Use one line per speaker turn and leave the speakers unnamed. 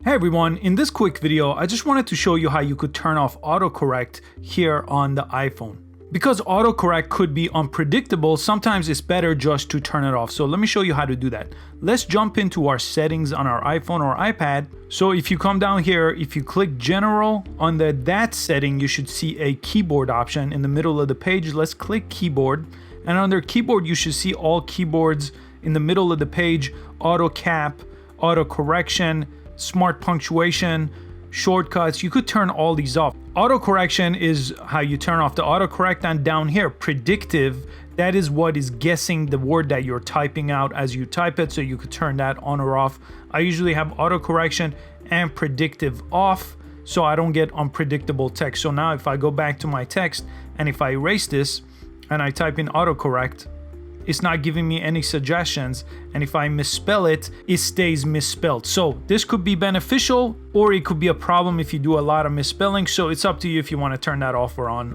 Hey everyone, in this quick video, I just wanted to show you how you could turn off autocorrect here on the iPhone. Because autocorrect could be unpredictable, sometimes it's better just to turn it off. So let me show you how to do that. Let's jump into our settings on our iPhone or iPad. So if you come down here, if you click General, on that setting, you should see a keyboard option in the middle of the page. Let's click Keyboard. And under Keyboard, you should see all keyboards in the middle of the page, auto-cap, auto-correction, smart punctuation, shortcuts. You could turn all these off. Autocorrection is how you turn off the autocorrect, and down here, predictive, that is what is guessing the word that you're typing out as you type it, so you could turn that on or off. I usually have autocorrection and predictive off, so I don't get unpredictable text. So now if I go back to my text and if I erase this and I type in autocorrect, it's not giving me any suggestions, and if I misspell it, it stays misspelled. So this could be beneficial, or it could be a problem if you do a lot of misspelling. So it's up to you if you want to turn that off or on.